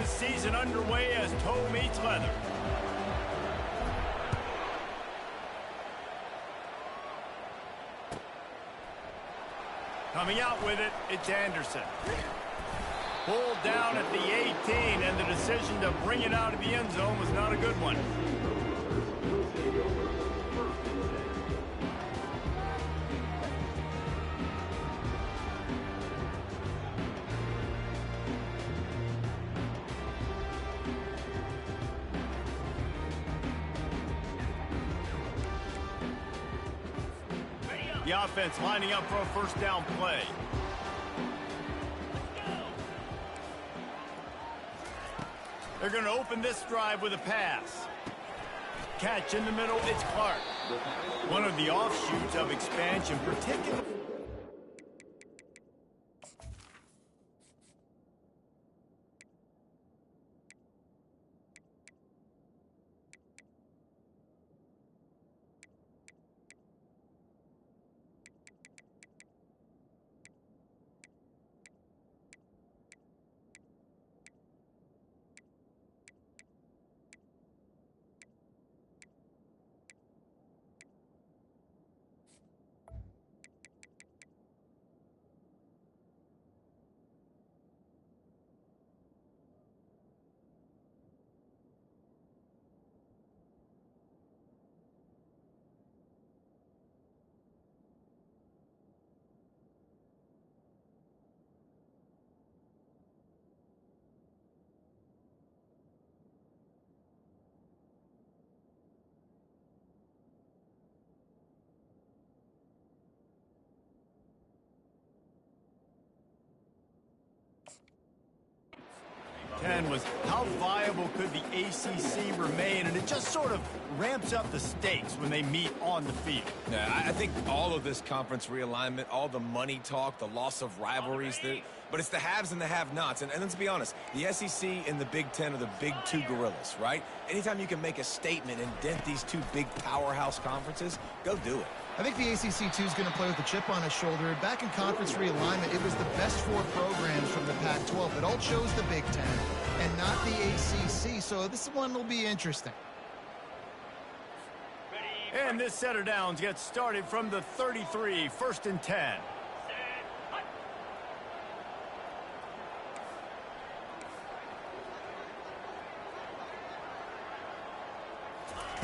the season underway as toe meets leather. Coming out with it, it's Anderson. Pulled down at the 18, and the decision to bring it out of the end zone was not a good one. The offense lining up for a first down play. They're going to open this drive with a pass. Catch in the middle, it's Clark. One of the offshoots of expansion, particularly. Was how viable could the ACC remain, and it just sort of ramps up the stakes when they meet on the field. Yeah, I think all of this conference realignment, all the money talk, the loss of rivalries, but it's the haves and the have-nots. And let's be honest, the SEC and the Big Ten are the big two gorillas, right? Anytime you can make a statement and dent these two big powerhouse conferences, go do it. I think the ACC, too, is going to play with a chip on his shoulder. Back in conference realignment, it was the best four programs from the Pac-12 that all chose the Big Ten and not the ACC, so this one will be interesting. And this set of downs gets started from the 33, 1st and 10.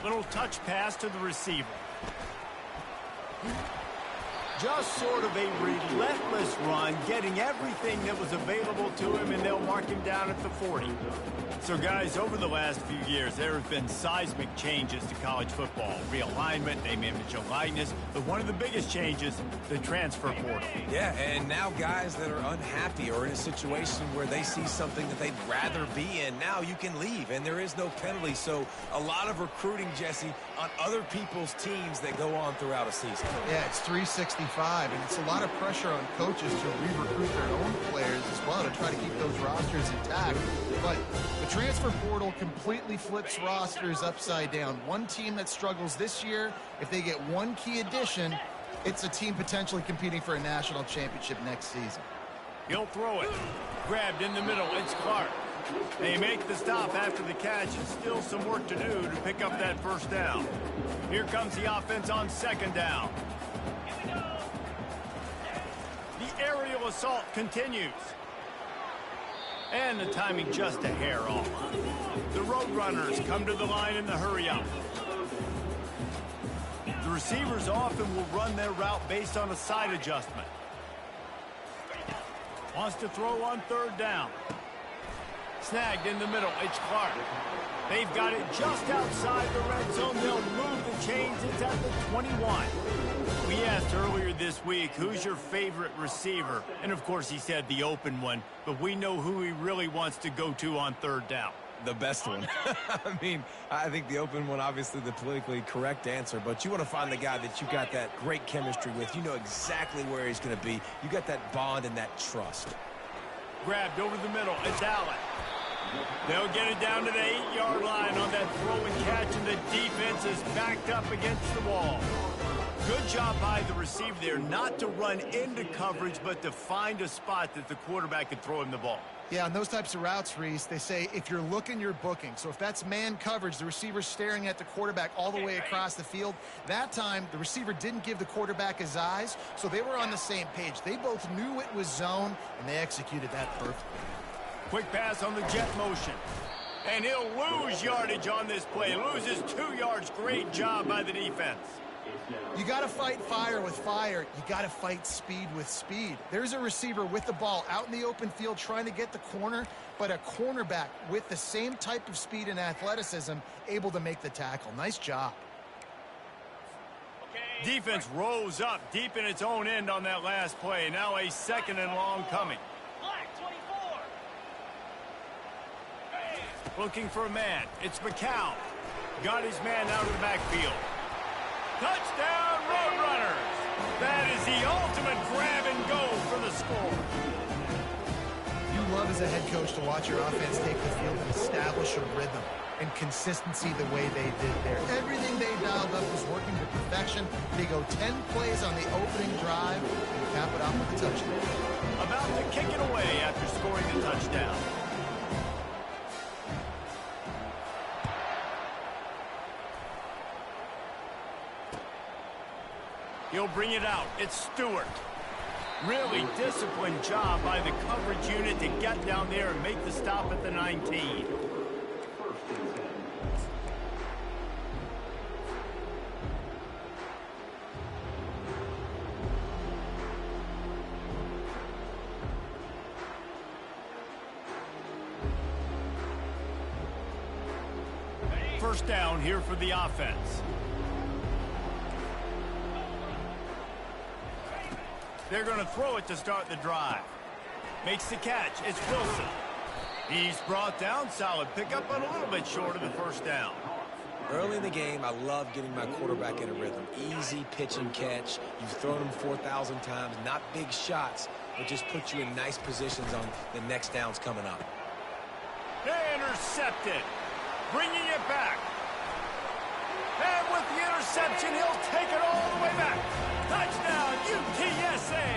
Little touch pass to the receiver. Just sort of a relentless run, getting everything that was available to him, and they'll mark him down at the 40. So, guys, over the last few years, there have been seismic changes to college football. Realignment, name, image, and likeness. But one of the biggest changes, the transfer portal. Yeah, and now guys that are unhappy or in a situation where they see something that they'd rather be in, now you can leave, and there is no penalty. So a lot of recruiting, Jesse, on other people's teams that go on throughout a season. Yeah, it's 365, and it's a lot of pressure on coaches to re-recruit their own players as well to try to keep those rosters intact. But the transfer portal completely flips rosters upside down. One team that struggles this year, if they get one key addition, it's a team potentially competing for a national championship next season. He'll throw it. Grabbed in the middle, it's Clark. They make the stop after the catch, and still some work to do to pick up that first down. Here comes the offense on 2nd down. The aerial assault continues. And the timing just a hair off. The Roadrunners come to the line in the hurry-up. The receivers often will run their route based on a side adjustment. Wants to throw on 3rd down. Snagged in the middle, it's Clark. They've got it just outside the red zone. They'll move the chains. It's at the 21. We asked earlier this week, who's your favorite receiver? And, of course, he said the open one. But we know who he really wants to go to on 3rd down. The best one. I mean, I think the open one, obviously the politically correct answer, but you want to find the guy that you got that great chemistry with. You know exactly where he's going to be. You got that bond and that trust. Grabbed over the middle. It's Allen. They'll get it down to the 8-yard line on that throw and catch, and the defense is backed up against the wall. Good job by the receiver there, not to run into coverage, but to find a spot that the quarterback could throw him the ball. Yeah, on those types of routes, Reese, they say if you're looking, you're booking. So if that's man coverage, the receiver's staring at the quarterback all the way across the field. That time, the receiver didn't give the quarterback his eyes, so they were on the same page. They both knew it was zone, and they executed that perfectly. Quick pass on the jet motion. And he'll lose yardage on this play. Loses 2 yards. Great job by the defense. You got to fight fire with fire. You got to fight speed with speed. There's a receiver with the ball out in the open field trying to get the corner, but a cornerback with the same type of speed and athleticism able to make the tackle. Nice job. Defense rose up deep in its own end on that last play. Now a 2nd and long coming. Looking for a man. It's McCown. Got his man out of the backfield. Touchdown, Roadrunners! That is the ultimate grab and go for the score. You love as a head coach to watch your offense take the field and establish a rhythm and consistency the way they did there. Everything they dialed up was working to perfection. They go 10 plays on the opening drive and cap it off with a touchdown. About to kick it away after scoring the touchdown. He'll bring it out. It's Stewart. Really disciplined job by the coverage unit to get down there and make the stop at the 19. First down here for the offense. They're going to throw it to start the drive. Makes the catch. It's Wilson. He's brought down. Solid pickup, but a little bit short of the first down. Early in the game, I love getting my quarterback in a rhythm. Easy pitch and catch. You've thrown him 4,000 times. Not big shots, but just put you in nice positions on the next downs coming up. Intercepted. Bringing it back. And with the interception, he'll take it all the way back. Touchdown, UTSA!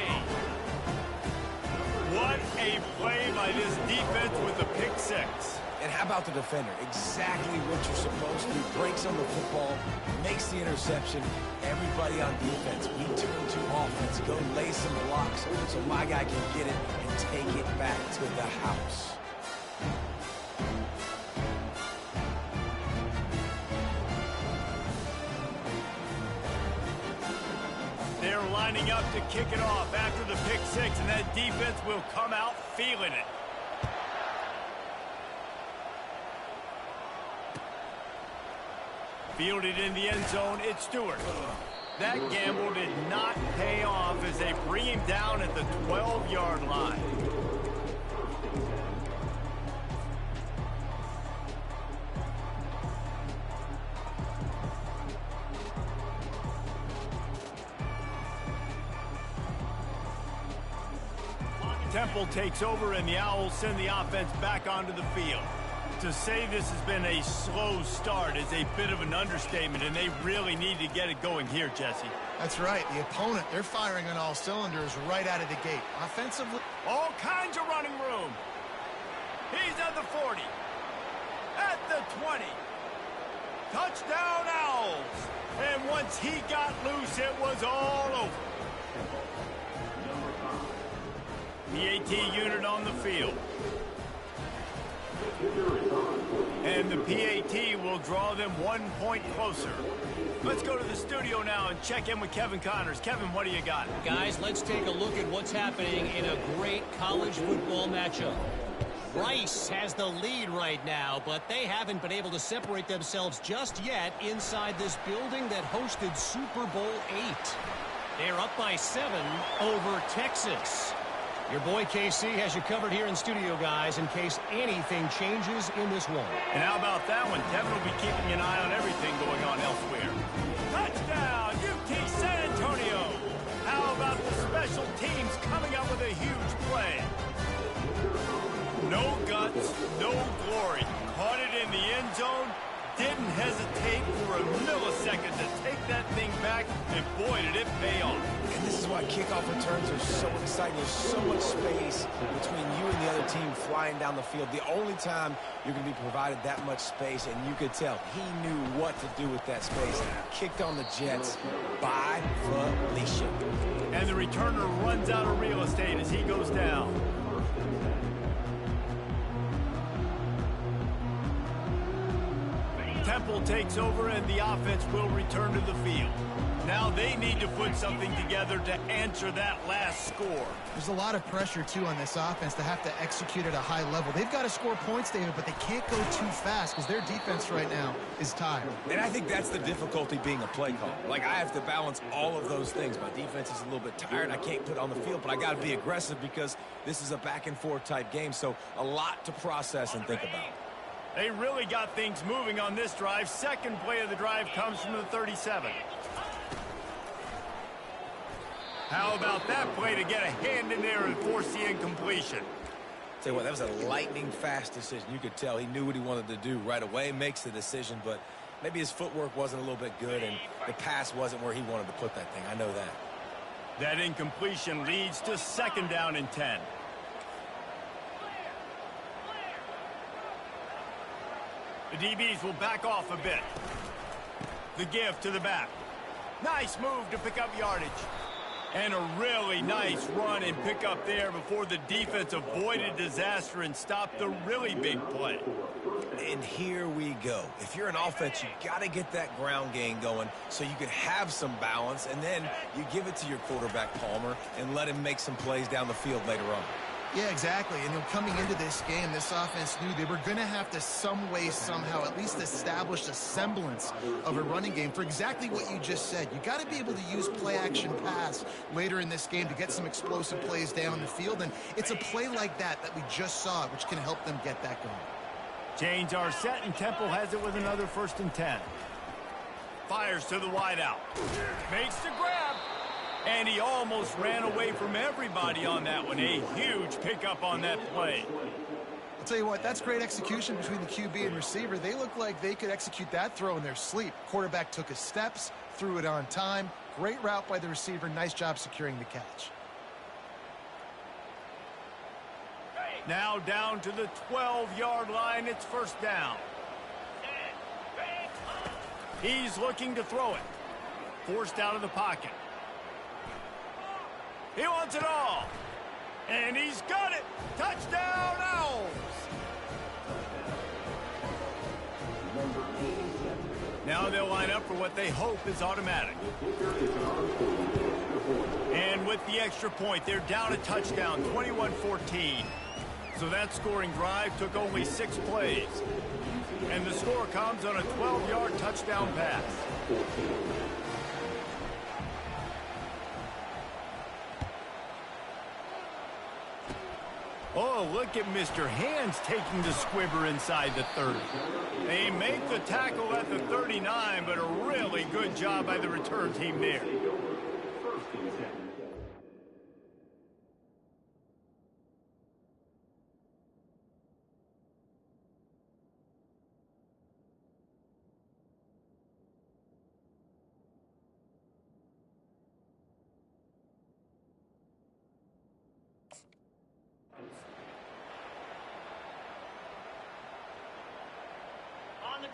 What a play by this defense with the pick six. And how about the defender? Exactly what you're supposed to. Breaks on the football, makes the interception. Everybody on defense, we turn to offense. Go lay some blocks so my guy can get it and take it back to the house. They're lining up to kick it off after the pick six, and that defense will come out feeling it. Fielded in the end zone, it's Stewart. That gamble did not pay off as they bring him down at the 12-yard line. Temple takes over, and the Owls send the offense back onto the field. To say this has been a slow start is a bit of an understatement, and they really need to get it going here, Jesse. That's right. The opponent, they're firing on all cylinders right out of the gate. Offensively, all kinds of running room. He's at the 40. At the 20. Touchdown, Owls. And once he got loose, it was all over. PAT unit on the field. And the PAT will draw them 1 point closer. Let's go to the studio now and check in with Kevin Connors. Kevin, what do you got? Guys, let's take a look at what's happening in a great college football matchup. Rice has the lead right now, but they haven't been able to separate themselves just yet inside this building that hosted Super Bowl VIII. They're up by 7 over Texas. Your boy KC has you covered here in studio, guys, in case anything changes in this one. And how about that one? Kevin will be keeping an eye on everything going on elsewhere. Touchdown, UT San Antonio. How about the special teams coming up with a huge play? No guts, no glory. Caught it in the end zone. Didn't hesitate for for a millisecond to take that thing back, and boy, did it pay off. And this is why kickoff returns are so exciting. There's so much space between you and the other team flying down the field. The only time you're going to be provided that much space, and you could tell he knew what to do with that space. Kicked on the Jets by Felicia. And the returner runs out of real estate as he goes down. Temple takes over and the offense will return to the field. Now they need to put something together to answer that last score. There's a lot of pressure, too, on this offense to have to execute at a high level. They've got to score points, David, but they can't go too fast because their defense right now is tired. And I think that's the difficulty being a play call. Like, I have to balance all of those things. My defense is a little bit tired. I can't put it on the field, but I got to be aggressive because this is a back-and-forth type game, so a lot to process and think about. They really got things moving on this drive. Second play of the drive comes from the 37. How about that play to get a hand in there and force the incompletion? Tell you what, that was a lightning-fast decision. You could tell he knew what he wanted to do right away, makes the decision, but maybe his footwork wasn't a little bit good, and the pass wasn't where he wanted to put that thing. I know that. That incompletion leads to second down and 10. The DBs will back off a bit. The give to the back. Nice move to pick up yardage. And a really nice run and pick up there before the defense avoided disaster and stopped the really big play. And here we go. If you're an offense, you got to get that ground game going so you can have some balance, and then you give it to your quarterback, Palmer, and let him make some plays down the field later on. Yeah, exactly. And coming into this game, this offense knew they were going to have to some way, somehow, at least establish a semblance of a running game for exactly what you just said. You got to be able to use play-action pass later in this game to get some explosive plays down the field. And it's a play like that we just saw, which can help them get that going. Chains are set, and Temple has it with another 1st and 10. Fires to the wideout. Makes the grab. And he almost ran away from everybody on that one. A huge pickup on that play. I'll tell you what, that's great execution between the QB and receiver. They look like they could execute that throw in their sleep. Quarterback took his steps, threw it on time. Great route by the receiver. Nice job securing the catch. Now down to the 12-yard line. It's 1st down. He's looking to throw it. Forced out of the pocket. He wants it all. And he's got it. Touchdown, Owls. Now they'll line up for what they hope is automatic. And with the extra point, they're down a touchdown, 21-14. So that scoring drive took only 6 plays. And the score comes on a 12-yard touchdown pass. Oh, look at Mr. Hands taking the squibber inside the 30. They make the tackle at the 39, but a really good job by the return team there.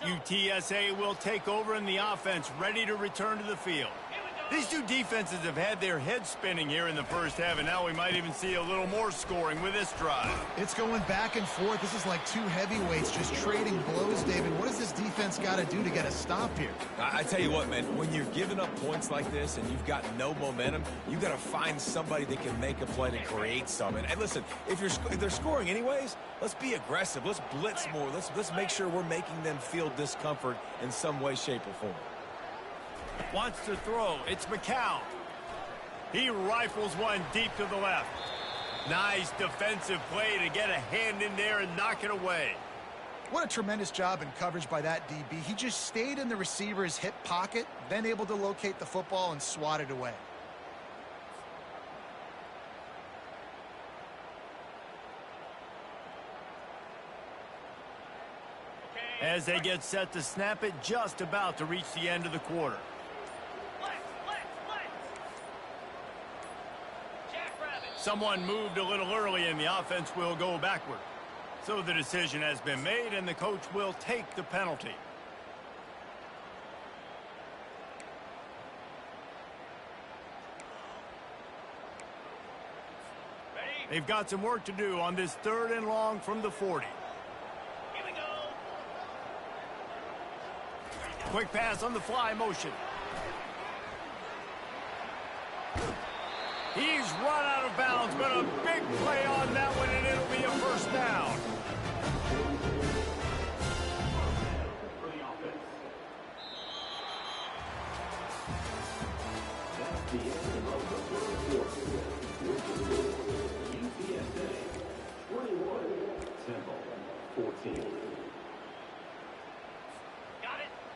UTSA will take over in the offense, ready to return to the field. These two defenses have had their heads spinning here in the first half, and now we might even see a little more scoring with this drive. It's going back and forth. This is like two heavyweights just trading blows, David. What does this defense got to do to get a stop here? I tell you what, man, when you're giving up points like this and you've got no momentum, you got to find somebody that can make a play to create some. And listen, if they're scoring anyways, let's be aggressive. Let's blitz more. Let's make sure we're making them feel discomfort in some way, shape, or form. Wants to throw. It's McCown. He rifles one deep to the left. Nice defensive play to get a hand in there and knock it away. What a tremendous job in coverage by that DB. He just stayed in the receiver's hip pocket, then able to locate the football and swat it away. As they get set to snap it, just about to reach the end of the quarter. Someone moved a little early and the offense will go backward. So the decision has been made and the coach will take the penalty. They've got some work to do on this 3rd and long from the 40. Here we go. Quick pass on the fly motion. He's run out of bounds, but a big play on that one, and it'll be a first down.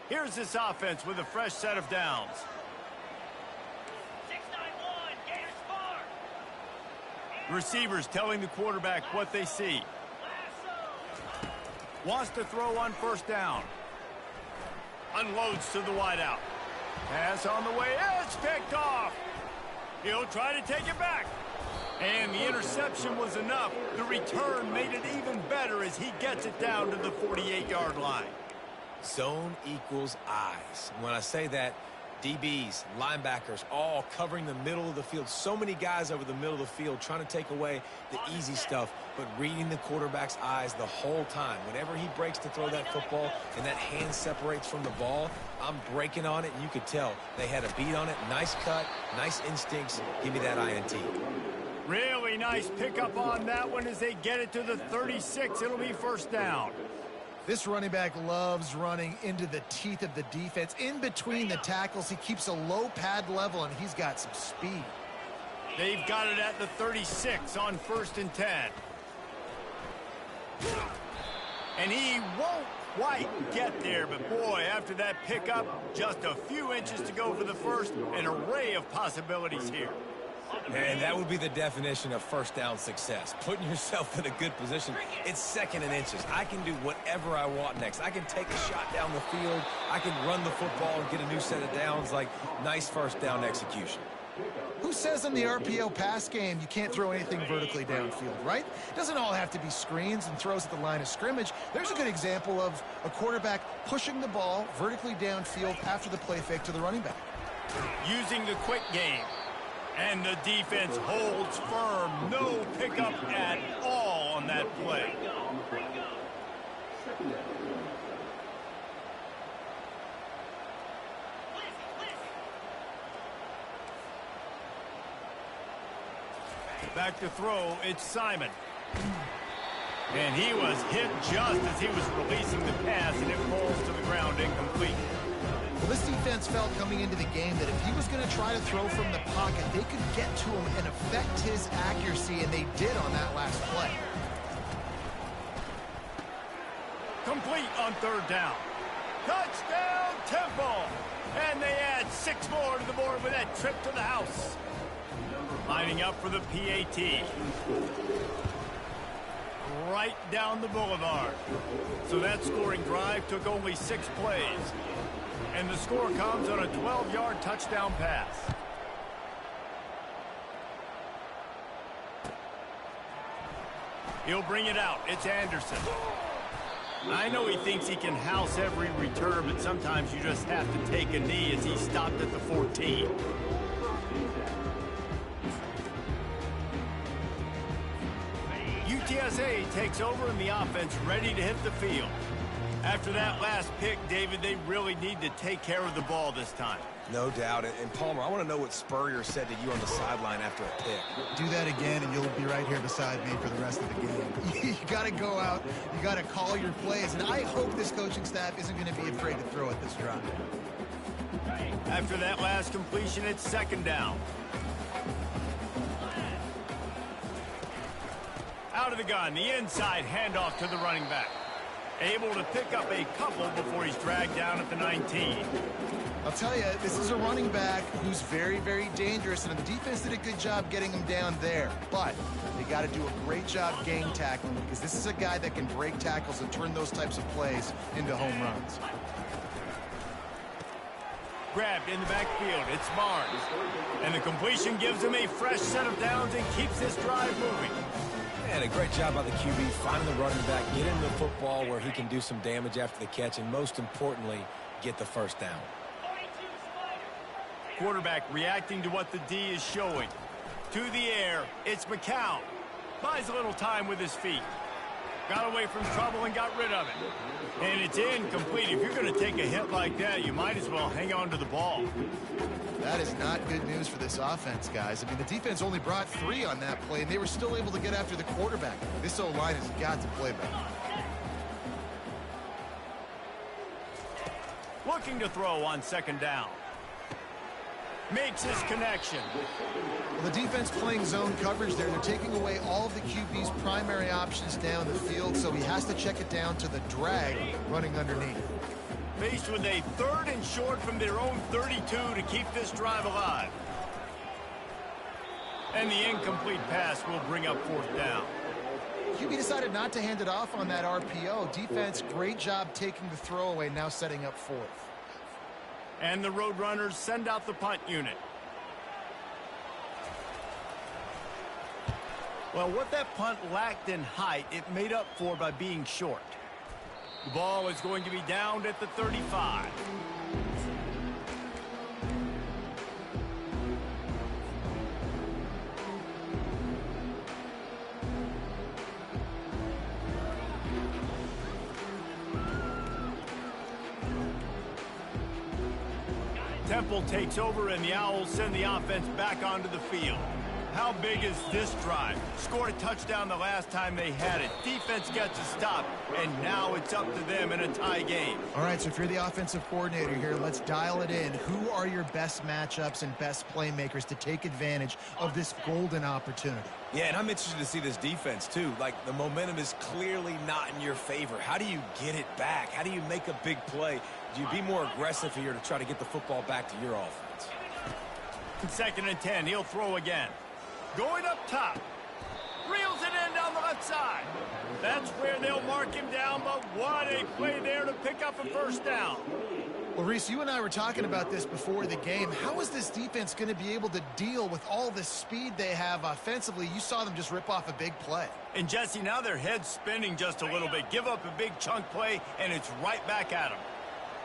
Here's this offense with a fresh set of downs. 6-9-1, Gators score. Receivers telling the quarterback what they see. Wants to throw on first down. Unloads to the wideout. Pass on the way. It's picked off. He'll try to take it back. And the interception was enough. The return made it even better as he gets it down to the 48-yard line. Zone equals eyes. When I say that, DBs, linebackers, all covering the middle of the field. So many guys over the middle of the field trying to take away the easy stuff, but reading the quarterback's eyes the whole time. Whenever he breaks to throw that football and that hand separates from the ball, I'm breaking on it, and you could tell they had a beat on it. Nice cut, nice instincts. Give me that INT. Really nice pickup on that one as they get it to the 36. It'll be first down. This running back loves running into the teeth of the defense. In between the tackles, he keeps a low pad level, and he's got some speed. They've got it at the 36 on 1st and 10. And he won't quite get there, but boy, after that pickup, just a few inches to go for the first. An array of possibilities here. And that would be the definition of first down success. Putting yourself in a good position. It's 2nd and inches. I can do whatever I want next. I can take a shot down the field. I can run the football and get a new set of downs. Like, nice first down execution. Who says in the RPO pass game you can't throw anything vertically downfield, right? It doesn't all have to be screens and throws at the line of scrimmage. There's a good example of a quarterback pushing the ball vertically downfield after the play fake to the running back. Using the quick game. And the defense holds firm. No pickup at all on that play. Back to throw, it's Simon. And he was hit just as he was releasing the pass, and it falls to the ground incomplete. Well, this defense felt coming into the game that if he was going to try to throw from the pocket, they could get to him and affect his accuracy, and they did on that last play. Complete on 3rd down. Touchdown, Temple! And they add 6 more to the board with that trip to the house. Lining up for the PAT. Right down the boulevard. So that scoring drive took only 6 plays. And the score comes on a 12-yard touchdown pass. He'll bring it out. It's Anderson. I know he thinks he can house every return, but sometimes you just have to take a knee as he stopped at the 14. UTSA takes over and the offense ready to hit the field. After that last pick, David, they really need to take care of the ball this time. No doubt. And Palmer, I want to know what Spurrier said to you on the sideline after a pick. Do that again, and you'll be right here beside me for the rest of the game. You got to go out. You got to call your plays. And I hope this coaching staff isn't going to be afraid to throw at this drive. After that last completion, it's 2nd down. Out of the gun, the inside handoff to the running back. Able to pick up a couple before he's dragged down at the 19. I'll tell you, this is a running back who's very, very dangerous, and the defense did a good job getting him down there. But they got to do a great job gang tackling because this is a guy that can break tackles and turn those types of plays into home runs. Grabbed in the backfield. It's Barnes. And the completion gives him a fresh set of downs and keeps this drive moving. And a great job by the QB, finding the running back, get him the football where he can do some damage after the catch, and most importantly, get the first down. Quarterback reacting to what the D is showing. To the air, it's McCown. Buys a little time with his feet. Got away from trouble and got rid of it. And it's incomplete. If you're going to take a hit like that, you might as well hang on to the ball. That is not good news for this offense, guys. I mean, the defense only brought 3 on that play, and they were still able to get after the quarterback. This O-line has got to play better. Looking to throw on second down. Makes his connection. Well, the defense playing zone coverage there. They're taking away all of the QB's primary options down the field, so he has to check it down to the drag running underneath. Faced with a 3rd and short from their own 32 to keep this drive alive. And the incomplete pass will bring up 4th down. QB decided not to hand it off on that RPO. Defense, great job taking the throwaway, now setting up 4th. And the Roadrunners send out the punt unit. Well, what that punt lacked in height, it made up for by being short. The ball is going to be downed at the 35. Temple takes over, and the Owls send the offense back onto the field. How big is this drive? Scored a touchdown the last time they had it. Defense gets a stop, and now it's up to them in a tie game. All right, so if you're the offensive coordinator here, let's dial it in. Who are your best matchups and best playmakers to take advantage of this golden opportunity? Yeah, and I'm interested to see this defense, too. Like, the momentum is clearly not in your favor. How do you get it back? How do you make a big play? Do you be more aggressive here to try to get the football back to your offense? 2nd and 10, he'll throw again. Going up top. Reels it in down the left side. That's where they'll mark him down, but what a play there to pick up a 1st down. Well, Reese, you and I were talking about this before the game. How is this defense going to be able to deal with all the speed they have offensively? You saw them just rip off a big play. And, Jesse, now their head's spinning just a little bit. Give up a big chunk play, and it's right back at them.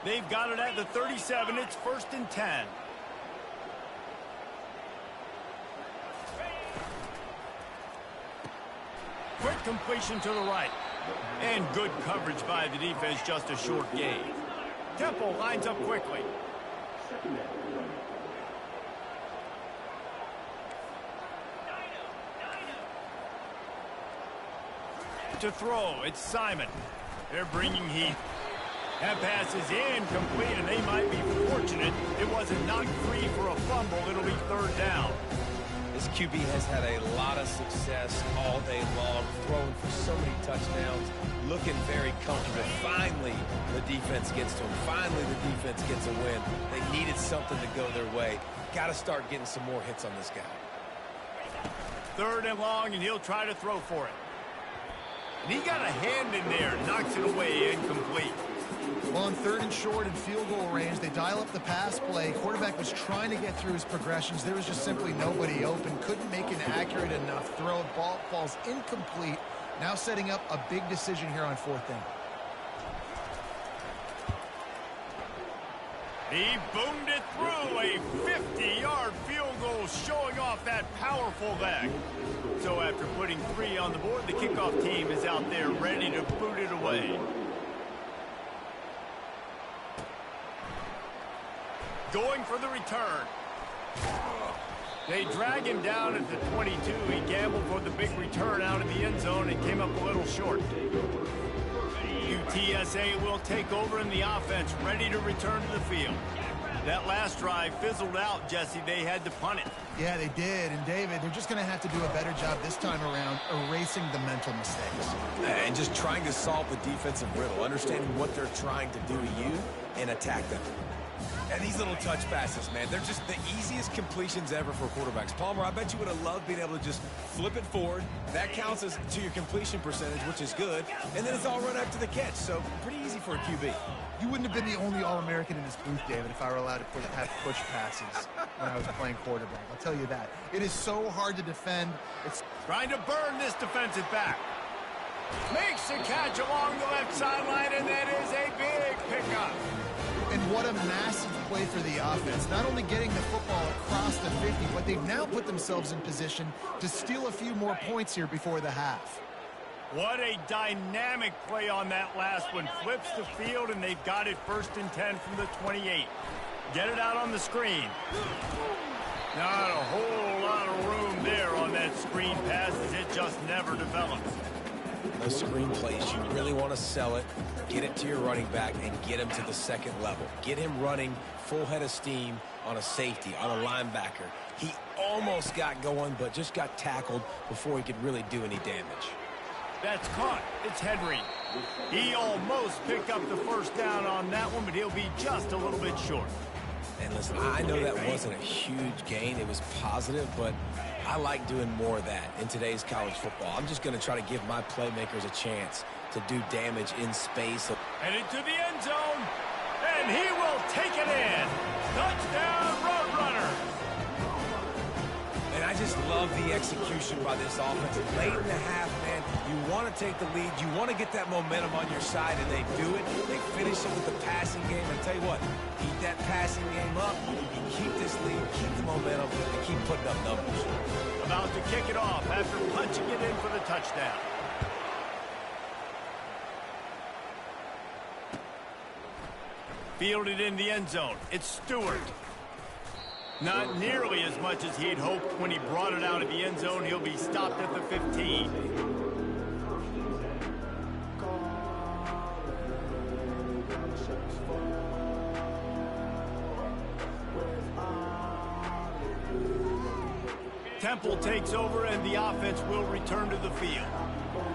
They've got it at the 37. It's 1st and 10. Quick completion to the right. And good coverage by the defense, just a short gain. Temple lines up quickly. To throw, it's Simon. They're bringing heat. That pass is incomplete, and they might be fortunate it wasn't knocked free for a fumble. It'll be 3rd down. This QB has had a lot of success all day long, throwing for so many touchdowns, looking very comfortable. Finally, the defense gets to him. Finally, the defense gets a win. They needed something to go their way. Got to start getting some more hits on this guy. 3rd and long, and he'll try to throw for it. And he got a hand in there, knocks it away, incomplete. Well, on 3rd and short and field goal range, they dial up the pass play. Quarterback was trying to get through his progressions. There was just simply nobody open. Couldn't make an accurate enough throw. Ball falls incomplete. Now setting up a big decision here on 4th down. He boomed it through, a 50-yard field goal showing off that powerful leg. So after putting 3 on the board, the kickoff team is out there ready to boot it away. Going for the return. They drag him down at the 22. He gambled for the big return out in the end zone and came up a little short. UTSA will take over in the offense, ready to return to the field. That last drive fizzled out, Jesse. They had to punt it. Yeah, they did. And, David, they're just going to have to do a better job this time around erasing the mental mistakes. And just trying to solve the defensive riddle, understanding what they're trying to do to you and attack them. And these little touch passes, man, they're just the easiest completions ever for quarterbacks. Palmer, I bet you would have loved being able to just flip it forward. That counts as to your completion percentage, which is good. And then it's all run after the catch, so pretty easy for a QB. You wouldn't have been the only All-American in this booth, David, if I were allowed to have push passes when I was playing quarterback. I'll tell you that. It is so hard to defend. It's trying to burn this defensive back. Makes the catch along the left sideline, and that is a big pickup. And what a massive play for the offense. Not only getting the football across the 50, but they've now put themselves in position to steal a few more points here before the half. What a dynamic play on that last one. Flips the field, and they've got it 1st and 10 from the 28. Get it out on the screen. Not a whole lot of room there on that screen pass, as it just never develops. Those screen plays, you really want to sell it, get it to your running back, and get him to the second level. Get him running full head of steam on a safety, on a linebacker. He almost got going, but just got tackled before he could really do any damage. That's caught. It's Henry. He almost picked up the 1st down on that one, but he'll be just a little bit short. And listen, I know that wasn't a huge gain. It was positive, but I like doing more of that in today's college football. I'm just going to try to give my playmakers a chance to do damage in space. Headed to the end zone, and he will take it in. Touchdown, Roadrunner. And I just love the execution by this offense. Late in the half, man, you want to take the lead. You want to get that momentum on your side, and they do it. They finish it with the passing game. And tell you what, keep that passing game up. You keep this lead, keep the momentum, and keep putting up numbers. About to kick it off after punching it in for the touchdown. Fielded in the end zone. It's Stewart. Not nearly as much as he'd hoped when he brought it out of the end zone. He'll be stopped at the 15. Temple takes over, and the offense will return to the field.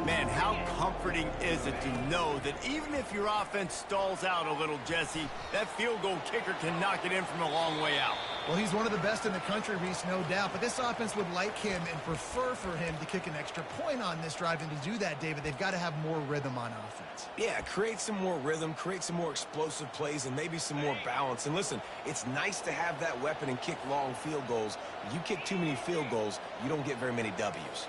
Man, how comforting is it to know that even if your offense stalls out a little, Jesse, that field goal kicker can knock it in from a long way out. Well, he's one of the best in the country, Reese, no doubt. But this offense would like him and prefer for him to kick an extra point on this drive. And to do that, David, they've got to have more rhythm on offense. Yeah, create some more rhythm, create some more explosive plays, and maybe some more balance. And listen, it's nice to have that weapon and kick long field goals. You kick too many field goals, you don't get very many W's.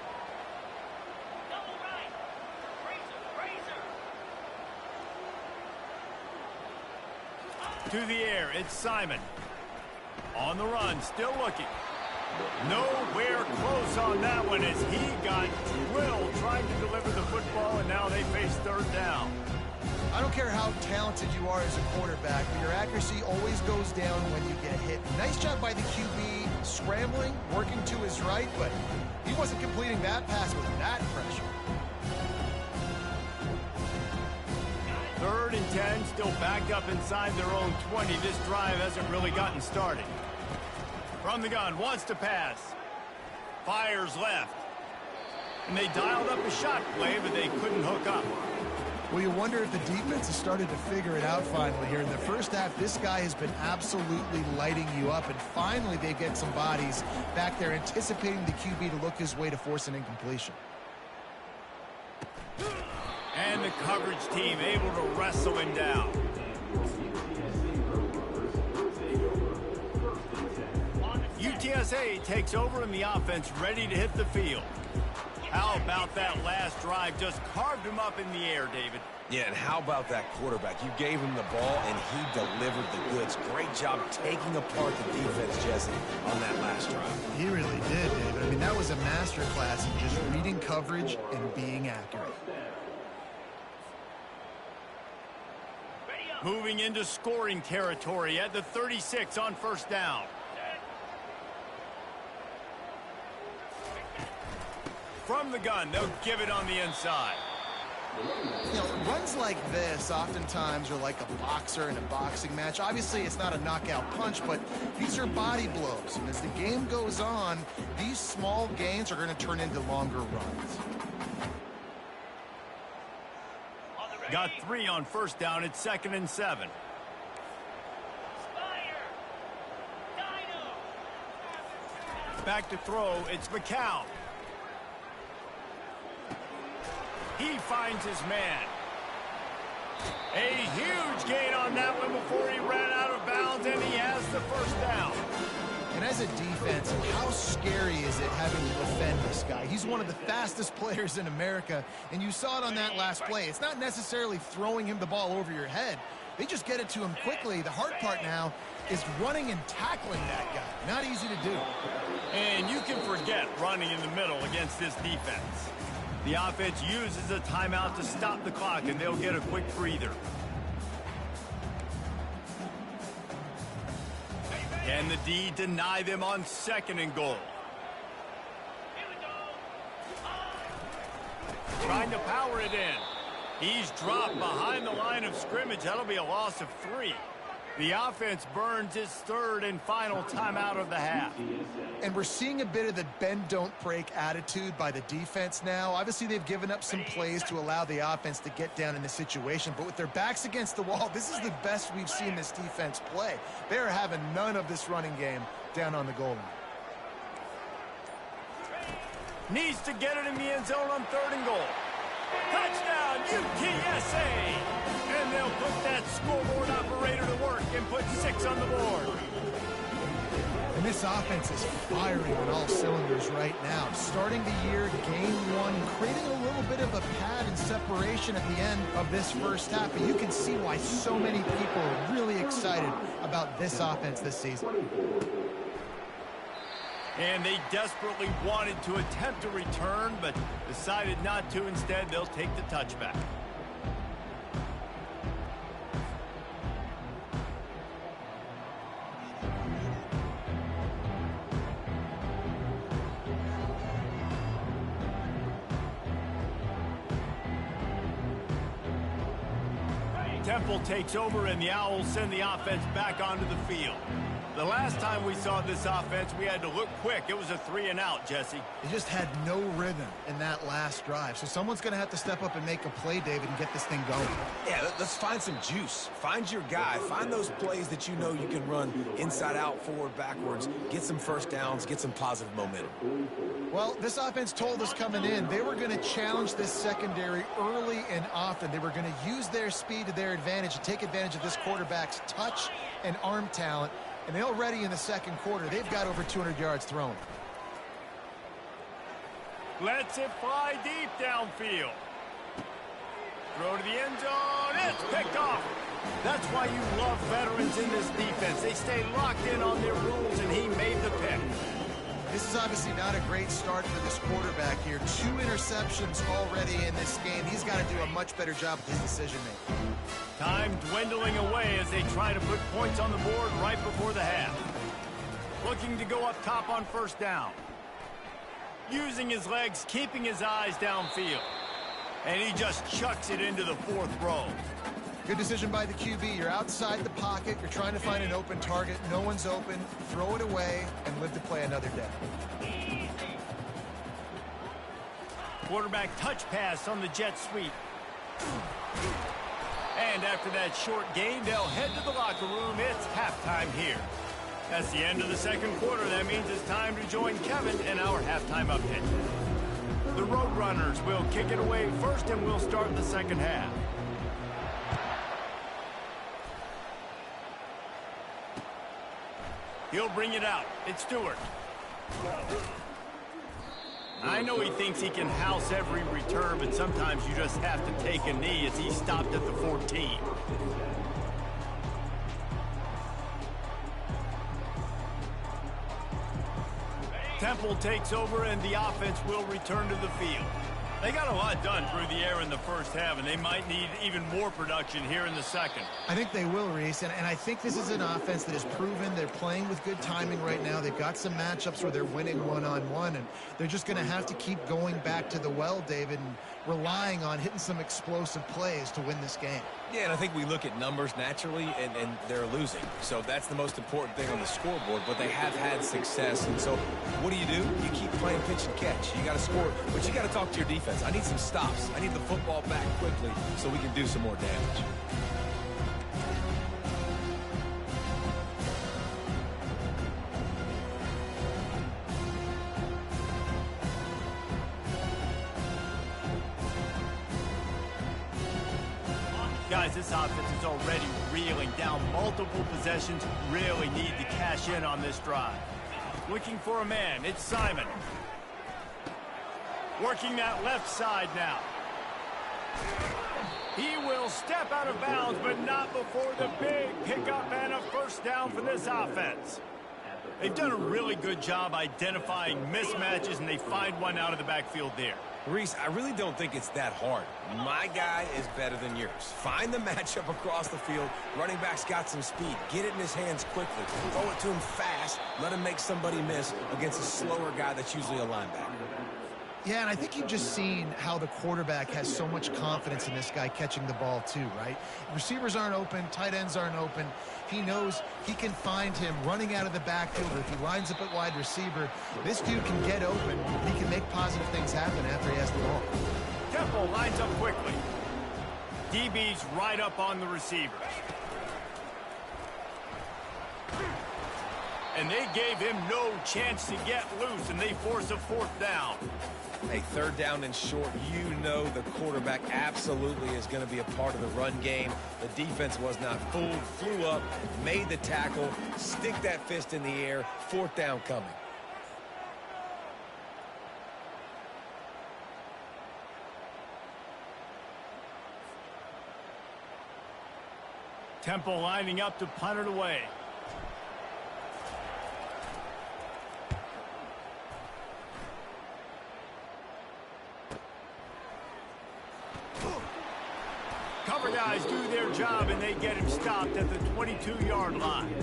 To the air, it's Simon. On the run, still looking. Nowhere close on that one as he got drilled trying to deliver the football, and now they face 3rd down. I don't care how talented you are as a quarterback, but your accuracy always goes down when you get hit. Nice job by the QB scrambling, working to his right, but he wasn't completing that pass with that pressure. 3rd and 10, still backed up inside their own 20. This drive hasn't really gotten started. From the gun, wants to pass. Fires left. And they dialed up a shot play, but they couldn't hook up. Well, you wonder if the defense has started to figure it out finally here. In the first half, this guy has been absolutely lighting you up, and finally they get some bodies back there anticipating the QB to look his way to force an incompletion. And the coverage team able to wrestle him down. UTSA takes over and the offense ready to hit the field. How about that last drive? Just carved him up in the air, David. Yeah, and how about that quarterback? You gave him the ball, and he delivered the goods. Great job taking apart the defense, Jesse, on that last drive. He really did, David. I mean, that was a masterclass in just reading coverage and being accurate. Moving into scoring territory at the 36 on 1st down. From the gun, they'll give it on the inside. You know, runs like this oftentimes are like a boxer in a boxing match. Obviously, it's not a knockout punch, but these are body blows. And as the game goes on, these small gains are going to turn into longer runs. Got 3 on first down. It's 2nd and 7. Back to throw. It's McCown. He finds his man. A huge gain on that one before he ran out of bounds, and he has the first down. And as a defense, how scary is it having to defend this guy? He's one of the fastest players in America, and you saw it on that last play. It's not necessarily throwing him the ball over your head. They just get it to him quickly. The hard part now is running and tackling that guy. Not easy to do. And you can forget running in the middle against this defense. The offense uses a timeout to stop the clock, and they'll get a quick breather. Can the D deny them on 2nd and goal? Trying to power it in. He's dropped behind the line of scrimmage. That'll be a loss of 3. The offense burns its 3rd and final timeout of the half. And we're seeing a bit of the bend, don't break attitude by the defense now. Obviously, they've given up some plays to allow the offense to get down in the situation. But with their backs against the wall, this is the best we've seen this defense play. They're having none of this running game down on the goal line. Needs to get it in the end zone on 3rd and goal. Touchdown, UTSA! And they'll put that scoreboard operator to work and put 6 on the board. And this offense is firing on all cylinders right now. Starting the year, game 1, creating a little bit of a pad and separation at the end of this first half. But you can see why so many people are really excited about this offense this season. And they desperately wanted to attempt a return, but decided not to. Instead, they'll take the touchback. Temple takes over, and the Owls send the offense back onto the field. The last time we saw this offense, we had to look quick. It was a 3 and out, Jesse. They just had no rhythm in that last drive. So someone's going to have to step up and make a play, David, and get this thing going. Yeah, let's find some juice. Find your guy. Find those plays that you know you can run inside out, forward, backwards. Get some first downs. Get some positive momentum. Well, this offense told us coming in they were going to challenge this secondary early and often. They were going to use their speed to their advantage and take advantage of this quarterback's touch and arm talent. And they already in the second quarter, they've got over 200 yards thrown. Lets it fly deep downfield. Throw to the end zone. It's picked off. That's why you love veterans in this defense. They stay locked in on their rules, and he made the pick. This is obviously not a great start for this quarterback here. 2 interceptions already in this game. He's got to do a much better job with his decision-making. Time dwindling away as they try to put points on the board right before the half. Looking to go up top on first down. Using his legs, keeping his eyes downfield. And he just chucks it into the 4th row. Good decision by the QB. You're outside the pocket. You're trying to find an open target. No one's open. Throw it away and live to play another day. Quarterback touch pass on the jet sweep. And after that short gain, they'll head to the locker room. It's halftime here. That's the end of the second quarter. That means it's time to join Kevin in our halftime update. The Roadrunners will kick it away first, and we'll start the second half. He'll bring it out. It's Stewart. I know he thinks he can house every return, but sometimes you just have to take a knee as he stopped at the 14. Temple takes over, and the offense will return to the field. They got a lot done through the air in the first half, and they might need even more production here in the second. I think they will, Reese, and I think this is an offense that has proven they're playing with good timing right now. They've got some matchups where they're winning one-on-one, and they're just going to have to keep going back to the well, David, and relying on hitting some explosive plays to win this game. Yeah, and I think we look at numbers naturally, and they're losing. So that's the most important thing on the scoreboard, but they have had success. And so what do? You keep playing pitch and catch. You got to score, but you got to talk to your defense. I need some stops. I need the football back quickly so we can do some more damage. Guys, this offense is already reeling down multiple possessions. Really need to cash in on this drive. Looking for a man. It's Simon. Working that left side now. He will step out of bounds, but not before the big pickup and a first down for this offense. They've done a really good job identifying mismatches, and they find one out of the backfield there. Reese, I really don't think it's that hard. My guy is better than yours. Find the matchup across the field. Running back's got some speed. Get it in his hands quickly. Throw it to him fast. Let him make somebody miss against a slower guy that's usually a linebacker. Yeah, and I think you've just seen how the quarterback has so much confidence in this guy catching the ball too, right? Receivers aren't open, tight ends aren't open. He knows he can find him running out of the backfield, or if he lines up at wide receiver, this dude can get open, and he can make positive things happen after he has the ball. Temple lines up quickly. DB's right up on the receivers. And they gave him no chance to get loose, and they force a fourth down. Hey, third down and short, you know the quarterback absolutely is going to be a part of the run game. The defense was not fooled, flew up, made the tackle, stick that fist in the air, fourth down coming. Temple lining up to punt it away. Cover guys do their job, and they get him stopped at the 22-yard line.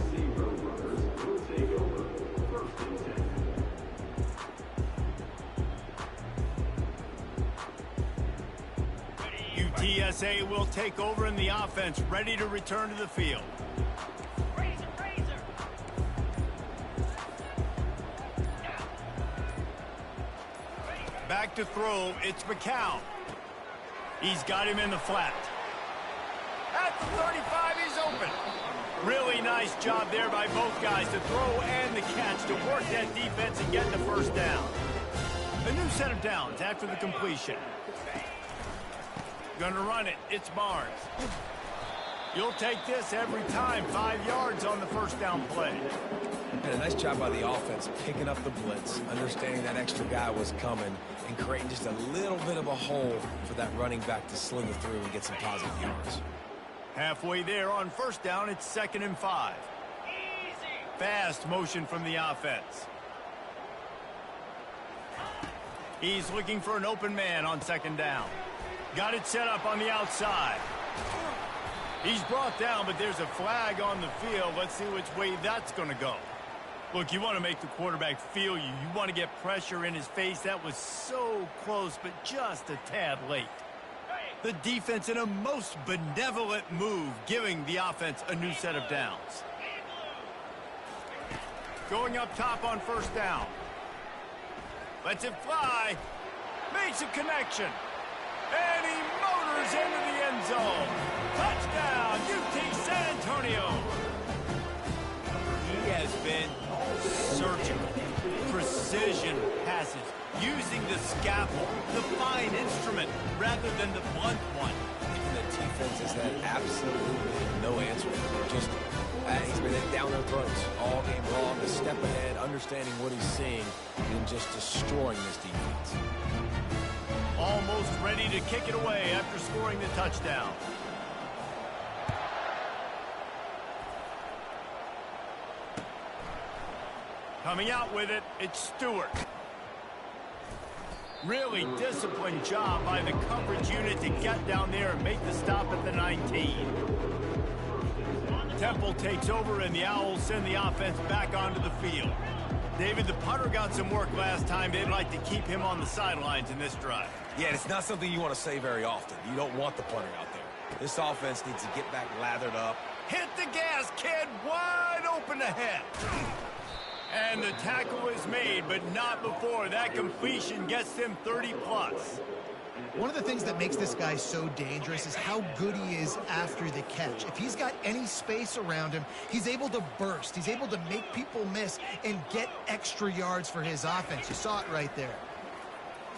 UTSA will take over in the offense, ready to return to the field. Back to throw, it's McCown. He's got him in the flat. At the 35, he's open. Really nice job there by both guys to throw and the catch to work that defense and get the first down. A new set of downs after the completion. Gonna run it. It's Barnes. You'll take this every time. 5 yards on the first down play. And a nice job by the offense picking up the blitz, understanding that extra guy was coming, and creating just a little bit of a hole for that running back to slither through and get some positive yards. Halfway there on first down, it's 2nd and 5. Fast motion from the offense. He's looking for an open man on 2nd down. Got it set up on the outside. He's brought down, but there's a flag on the field. Let's see which way that's going to go. Look, you want to make the quarterback feel you. You want to get pressure in his face. That was so close, but just a tad late. The defense in a most benevolent move, giving the offense a new set of downs. Going up top on first down. Lets it fly. Makes a connection. And he motors into the end zone. Touchdown, UT San Antonio. He has been surgical. Precision passes. Using the scalpel, the fine instrument, rather than the blunt one. And the defense has had absolutely no answer. Just, he's been down their throats all game long. A step ahead, understanding what he's seeing, and just destroying this defense. Almost ready to kick it away after scoring the touchdown. Coming out with it, it's Stewart. Really disciplined job by the coverage unit to get down there and make the stop at the 19. Temple takes over, and the Owls send the offense back onto the field. David, the punter got some work last time. They'd like to keep him on the sidelines in this drive. Yeah, and it's not something you want to say very often. You don't want the punter out there. This offense needs to get back lathered up. Hit the gas, kid. Wide open ahead. And the tackle is made, but not before that completion gets them 30+. One of the things that makes this guy so dangerous is how good he is after the catch. If he's got any space around him, he's able to burst. He's able to make people miss and get extra yards for his offense. You saw it right there.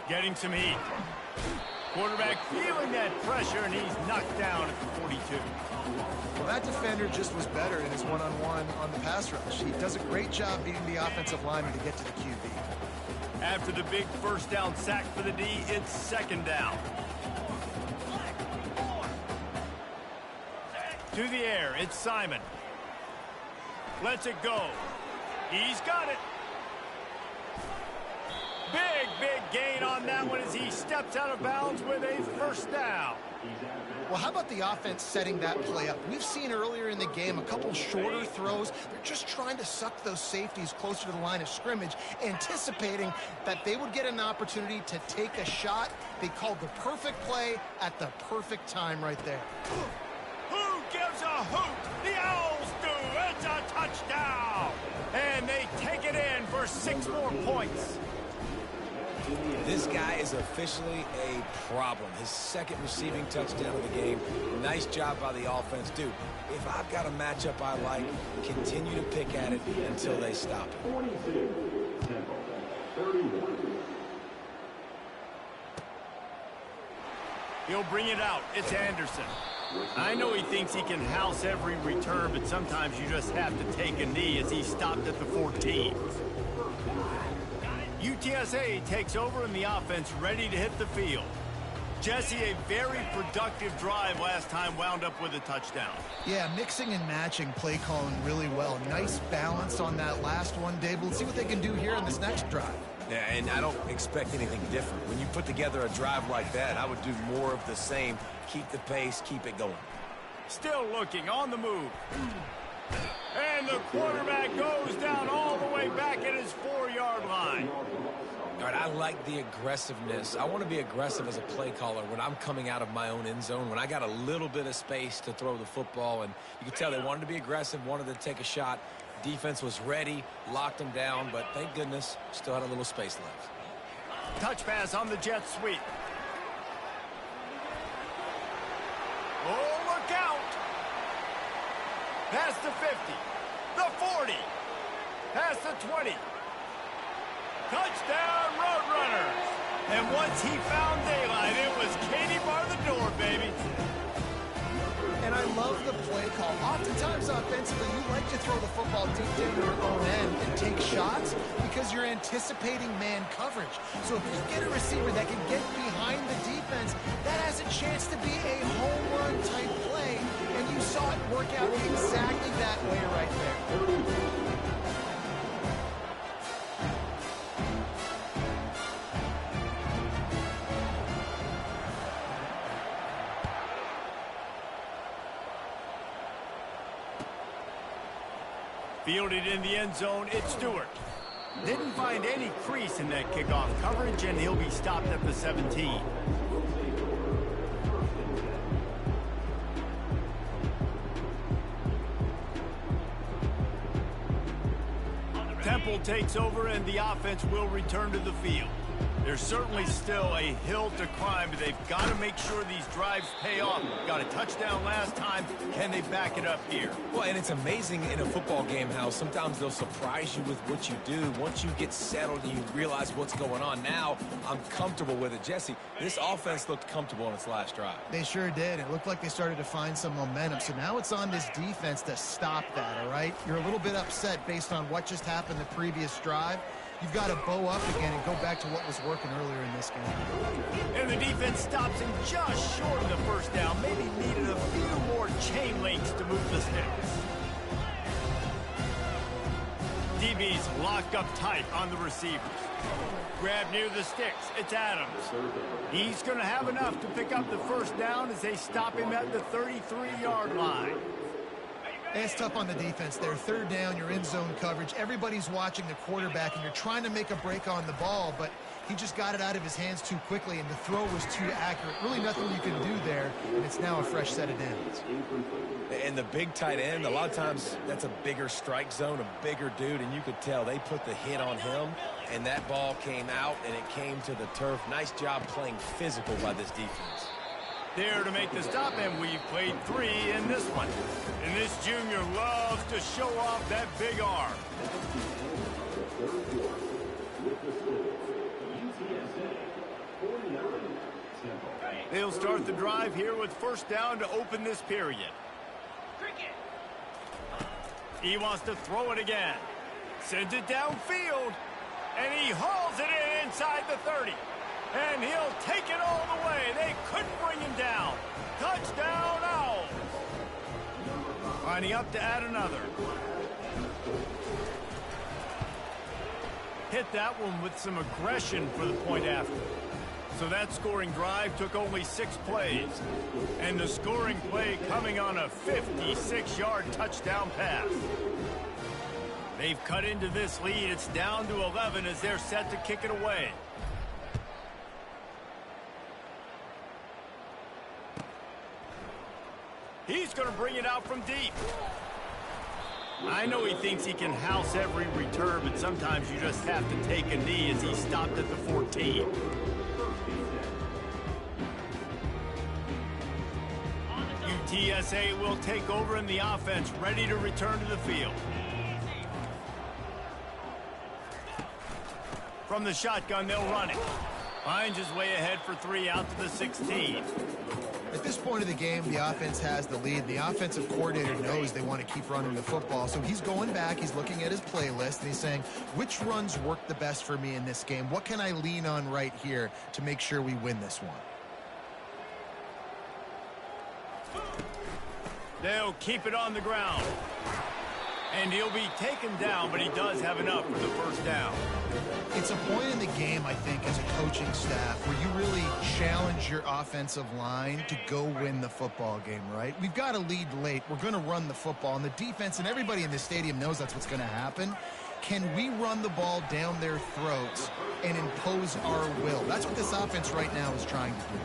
Getting some heat. Quarterback feeling that pressure, and he's knocked down at the 42. Well, that defender just was better in his one-on-one on the pass rush. He does a great job beating the offensive lineman to get to the QB. After the big first down sack for the D, it's second down. To the air, it's Simon. Lets it go. He's got it. Big gain on that one as he steps out of bounds with a first down. Well, how about the offense setting that play up? We've seen earlier in the game a couple shorter throws. They're just trying to suck those safeties closer to the line of scrimmage, anticipating that they would get an opportunity to take a shot. They called the perfect play at the perfect time right there. Who gives a hoot? The Owls do. It's a touchdown. And they take it in for 6 more points. This guy is officially a problem. His second receiving touchdown of the game. Nice job by the offense. Dude, if I've got a matchup I like, continue to pick at it until they stop it. He'll bring it out. It's Anderson. I know he thinks he can house every return, but sometimes you just have to take a knee as he stopped at the 14. UTSA takes over and the offense ready to hit the field. Jesse, a very productive drive last time, wound up with a touchdown. Yeah, mixing and matching play calling really well. Nice balance on that last one, Dave. We'll see what they can do here on this next drive. Yeah, and I don't expect anything different. When you put together a drive like that, I would do more of the same. Keep the pace, keep it going. Still looking, on the move. And the quarterback goes down all the way back at his 4-yard line. All right, I like the aggressiveness. I want to be aggressive as a play caller when I'm coming out of my own end zone, when I got a little bit of space to throw the football. And you could tell they wanted to be aggressive, wanted to take a shot. Defense was ready, locked them down, but thank goodness, still had a little space left. Touch pass on the jet sweep. Oh, look out! Past the 50, the 40, past the 20. Touchdown, Roadrunners! And once he found daylight, it was Katie bar the door, baby. And I love the play call. Oftentimes offensively, you like to throw the football deep down your own end and take shots because you're anticipating man coverage. So if you get a receiver that can get behind the defense, that has a chance to be a home run type play. And you saw it work out exactly that way right there. Fielded in the end zone, it's Stewart. Didn't find any crease in that kickoff coverage, and he'll be stopped at the 17. Temple takes over, and the offense will return to the field. There's certainly still a hill to climb, but they've got to make sure these drives pay off. Got a touchdown last time. Can they back it up here? Well, and it's amazing in a football game how sometimes they'll surprise you with what you do. Once you get settled and you realize what's going on, now I'm comfortable with it. Jesse, this offense looked comfortable on its last drive. They sure did. It looked like they started to find some momentum. So now it's on this defense to stop that, all right? You're a little bit upset based on what just happened the previous drive. You've got to bow up again and go back to what was working earlier in this game. And the defense stops him just short of the first down. Maybe needed a few more chain links to move the sticks. DB's locked up tight on the receivers. Grab near the sticks. It's Adams. He's going to have enough to pick up the first down as they stop him at the 33-yard line. It's tough on the defense there. Third down, you're in zone coverage. Everybody's watching the quarterback, and you're trying to make a break on the ball, but He just got it out of his hands too quickly, and the throw was too accurate. Really nothing you can do there, and it's now a fresh set of downs. And the big tight end, a lot of times that's a bigger strike zone, a bigger dude, and you could tell they put the hit on him, and that ball came out, and it came to the turf. Nice job playing physical by this defense. There to make the stop, and we've played 3 in this one. And this junior loves to show off that big arm. They'll start the drive here with first down to open this period. He wants to throw it again. Sends it downfield, and he hauls it in inside the 30. And he'll take it all the way. They couldn't bring him down. Touchdown, Owls. Lining up to add another. Hit that one with some aggression for the point after. So that scoring drive took only 6 plays. And the scoring play coming on a 56-yard touchdown pass. They've cut into this lead. It's down to 11 as they're set to kick it away. He's going to bring it out from deep. I know he thinks he can house every return, but sometimes you just have to take a knee as he stopped at the 14. UTSA will take over in the offense, ready to return to the field. From the shotgun, they'll run it. Finds his way ahead for 3 out to the 16. At this point of the game, the offense has the lead. The offensive coordinator knows they want to keep running the football. So he's going back, he's looking at his playlist, and he's saying, which runs work the best for me in this game? What can I lean on right here to make sure we win this one? They'll keep it on the ground. And he'll be taken down, but he does have enough for the first down. It's a point in the game, I think, as a coaching staff, where you really challenge your offensive line to go win the football game, right? We've got a lead late. We're going to run the football, and the defense and everybody in the stadium knows that's what's going to happen. Can we run the ball down their throats and impose our will? That's what this offense right now is trying to do.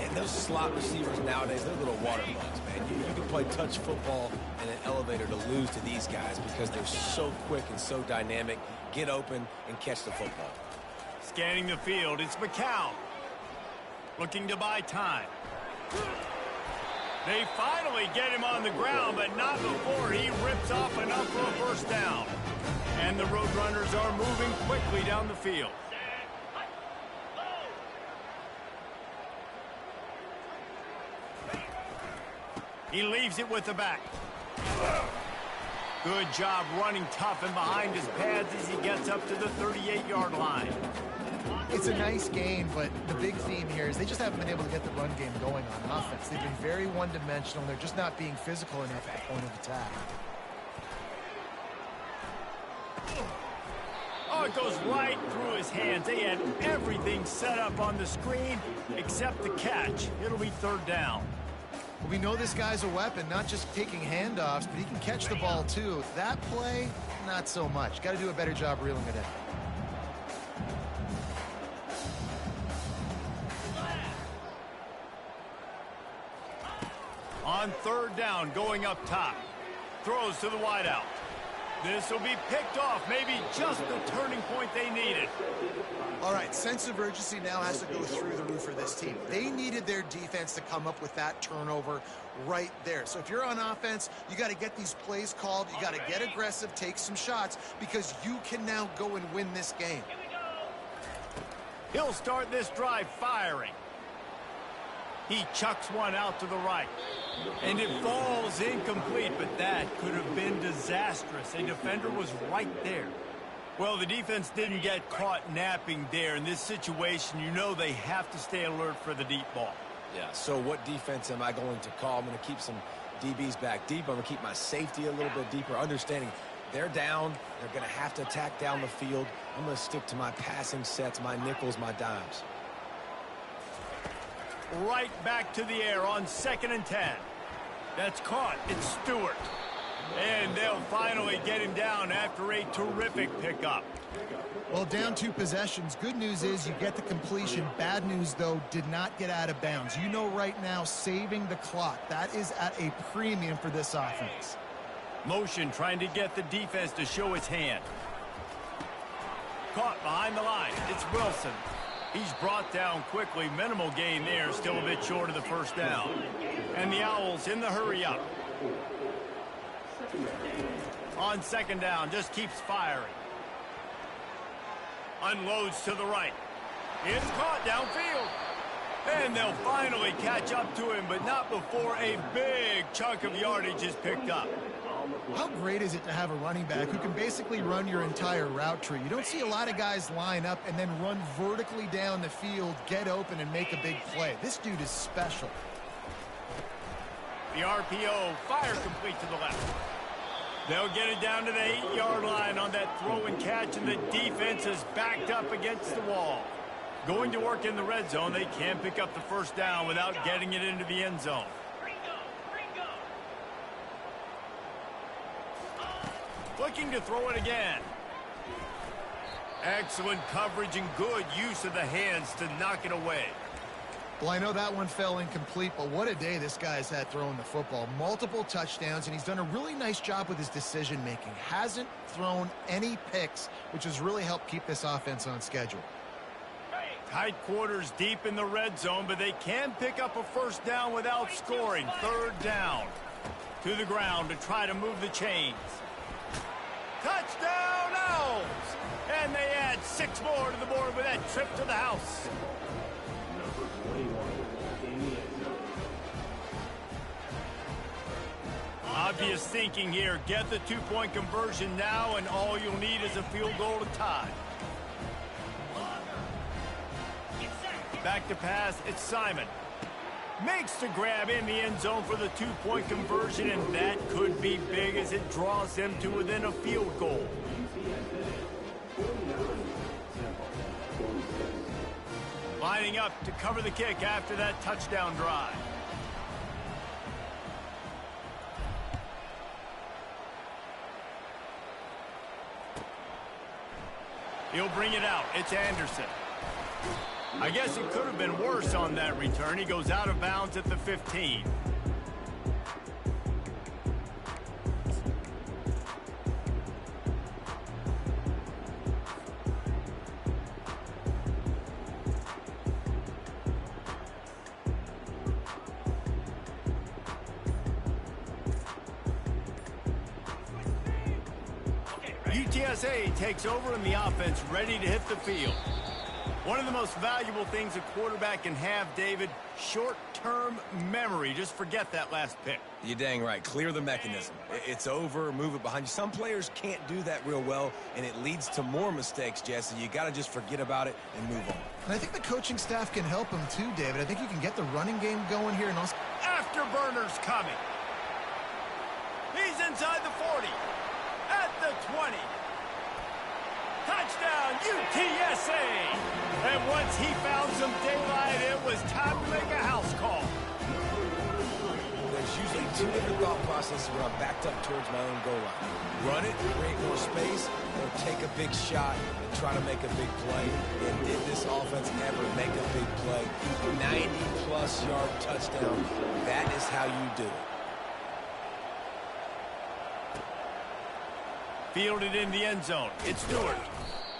And those slot receivers nowadays, they're little water bugs, man. You can play touch football in an elevator to lose to these guys because they're so quick and so dynamic. Get open and catch the football. Scanning the field, it's McCown. Looking to buy time. They finally get him on the ground, but not before he rips off enough for a first down. And the Roadrunners are moving quickly down the field. He leaves it with the back. Good job running tough and behind his pads as he gets up to the 38-yard line. It's a nice game, but the big theme here is they just haven't been able to get the run game going on offense. They've been very one-dimensional. They're just not being physical enough at the point of attack. Oh, it goes right through his hands. They had everything set up on the screen except the catch. It'll be third down. Well, we know this guy's a weapon, not just taking handoffs, but he can catch the ball too. That play, not so much. Got to do a better job reeling it in. On third down, going up top. Throws to the wideout. This will be picked off. Maybe just the turning point they needed. All right, sense of urgency now has to go through the roof for this team. They needed their defense to come up with that turnover right there. So if you're on offense, you got to get these plays called. You got to get aggressive, take some shots, because you can now go and win this game. He'll start this drive firing. He chucks one out to the right. And it falls incomplete, but that could have been disastrous. A defender was right there. Well, the defense didn't get caught napping there. In this situation, you know they have to stay alert for the deep ball. Yeah, so what defense am I going to call? I'm going to keep some DBs back deep. I'm going to keep my safety a little bit deeper, understanding they're down. They're going to have to attack down the field. I'm going to stick to my passing sets, my nickels, my dimes. Right back to the air on 2nd and 10. That's caught. It's Stewart. And they'll finally get him down after a terrific pickup. Well, down 2 possessions. Good news is you get the completion. Bad news, though, did not get out of bounds. You know right now, saving the clock. That is at a premium for this offense. Motion trying to get the defense to show its hand. Caught behind the line. It's Wilson. He's brought down quickly. Minimal gain there. Still a bit short of the first down. And the Owls in the hurry up. On second down, just keeps firing. Unloads to the right. It's caught downfield. And they'll finally catch up to him, but not before a big chunk of yardage is picked up. How great is it to have a running back who can basically run your entire route tree? You don't see a lot of guys line up and then run vertically down the field, get open, and make a big play. This dude is special. The RPO, fire complete to the left. They'll get it down to the 8-yard line on that throw and catch, and the defense is backed up against the wall. Going to work in the red zone, they can't pick up the first down without getting it into the end zone. Looking to throw it again. Excellent coverage and good use of the hands to knock it away. Well, I know that one fell incomplete, but what a day this guy's had throwing the football. Multiple touchdowns, and he's done a really nice job with his decision-making. Hasn't thrown any picks, which has really helped keep this offense on schedule. Tight quarters deep in the red zone, but they can pick up a first down without scoring. Third down. To the ground to try to move the chains. Touchdown, Owls! And they add 6 more to the board with that trip to the house. Obvious thinking here. Get the 2-point conversion now, and all you'll need is a field goal to tie. Back to pass, it's Simon. Makes the grab in the end zone for the 2-point conversion, and that could be big as it draws them to within a field goal. Lining up to cover the kick after that touchdown drive. He'll bring it out. It's Anderson. I guess it could have been worse on that return. He goes out of bounds at the 15. UTSA takes over and the offense ready to hit the field. One of the most valuable things a quarterback can have, David, short-term memory. Just forget that last pick. You're dang right. Clear the mechanism. It's over, move it behind you. Some players can't do that real well, and it leads to more mistakes, Jesse. You got to just forget about it and move on. And I think the coaching staff can help him too, David. I think you can get the running game going here. And also Afterburners coming. He's inside the 40. At the 20. Touchdown, UTSA! And once he found some daylight, it was time to make a house call. There's usually 2 different thought processes when I'm backed up towards my own goal line. Run it, create more space, or take a big shot and try to make a big play. And did this offense ever make a big play? 90-plus yard touchdown. That is how you do it. Fielded in the end zone. It's Stewart.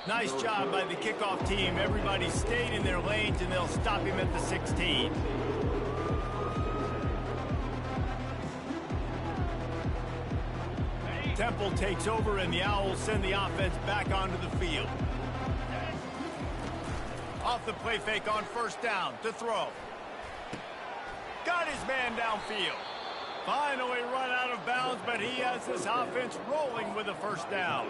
Nice job by the kickoff team. Everybody stayed in their lanes, and they'll stop him at the 16. Temple takes over, and the Owls send the offense back onto the field. Off the play fake on first down to throw. Got his man downfield. Finally run out of bounds, but he has this offense rolling with a first down.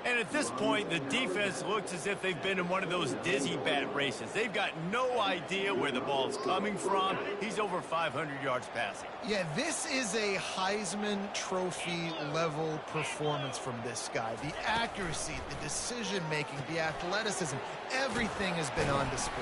And at this point, the defense looks as if they've been in one of those dizzy bat races. They've got no idea where the ball's coming from. He's over 500 yards passing. Yeah, this is a Heisman Trophy level performance from this guy. The accuracy, the decision-making, the athleticism, everything has been on display.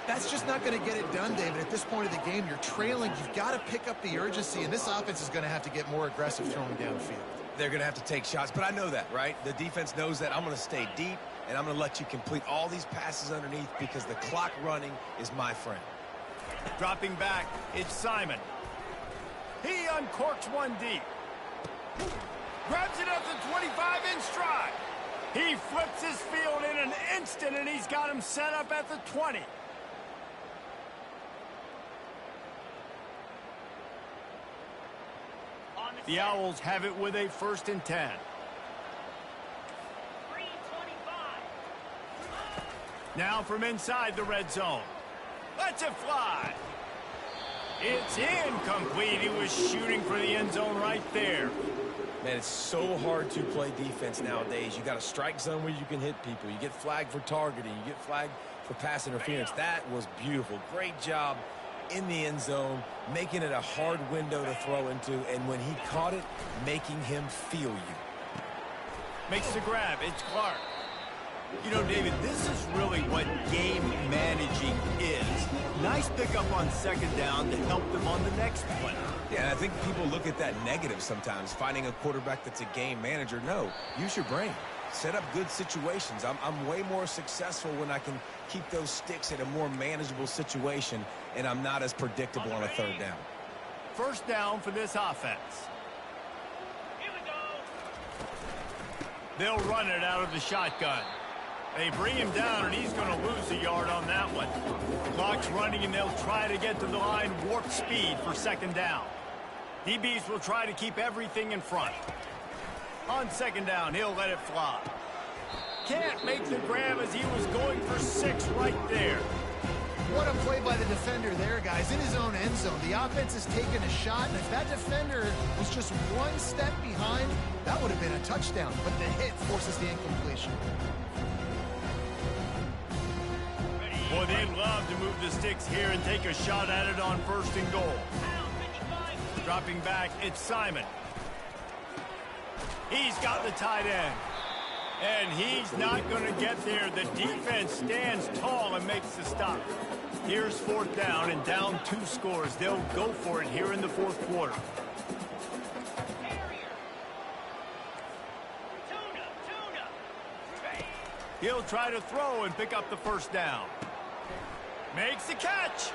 That's just not going to get it done, David. At this point of the game, you're trailing. You've got to pick up the urgency, and this offense is going to have to get more aggressive throwing downfield. they're going to have to take shots, but I know that, right? The defense knows that. I'm going to stay deep, and I'm going to let you complete all these passes underneath because the clock running is my friend. Dropping back, it's Simon. He uncorks one deep. Grabs it up to 25 in stride. He flips his field in an instant, and he's got him set up at the 20. The Owls have it with a 1st and 10. Now from inside the red zone. Lets it fly. It's incomplete. He was shooting for the end zone right there. Man, it's so hard to play defense nowadays. You got a strike zone where you can hit people. You get flagged for targeting. You get flagged for pass interference. That was beautiful. Great job in the end zone, making it a hard window to throw into, and when he caught it, making him feel you. Makes the grab. It's Clark. You know, David, this is really what game managing is. Nice pickup on 2nd down to help them on the next play. Yeah, and I think people look at that negative sometimes, finding a quarterback that's a game manager. No, use your brain. Set up good situations. I'm way more successful when I can keep those sticks at a more manageable situation, and I'm not as predictable on a 3rd down. 1st down for this offense. Here we go. They'll run it out of the shotgun. They bring him down, and he's going to lose a yard on that one. Clock's running, and they'll try to get to the line warp speed for 2nd down. DBs will try to keep everything in front. On 2nd down, he'll let it fly. Can't make the grab as he was going for 6 right there. What a play by the defender there, guys. In his own end zone, the offense has taken a shot, and if that defender was just 1 step behind, that would have been a touchdown. But the hit forces the incompletion. Boy, they'd love to move the sticks here and take a shot at it on 1st and goal. Dropping back, it's Simon. He's got the tight end. And he's not going to get there. The defense stands tall and makes the stop. Here's 4th down and down 2 scores. They'll go for it here in the 4th quarter. He'll try to throw and pick up the 1st down. Makes the catch.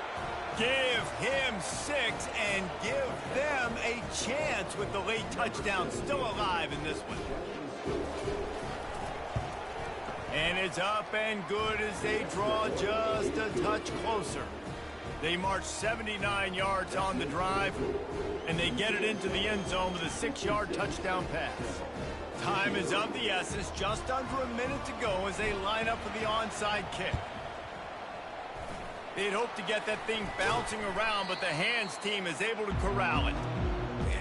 Give him 6 and give them a chance with the late touchdown. Still alive in this one. And it's up and good as they draw just a touch closer. They march 79 yards on the drive, and they get it into the end zone with a 6-yard touchdown pass. Time is of the essence, just under a minute to go as they line up for the onside kick. They'd hope to get that thing bouncing around, but the hands team is able to corral it.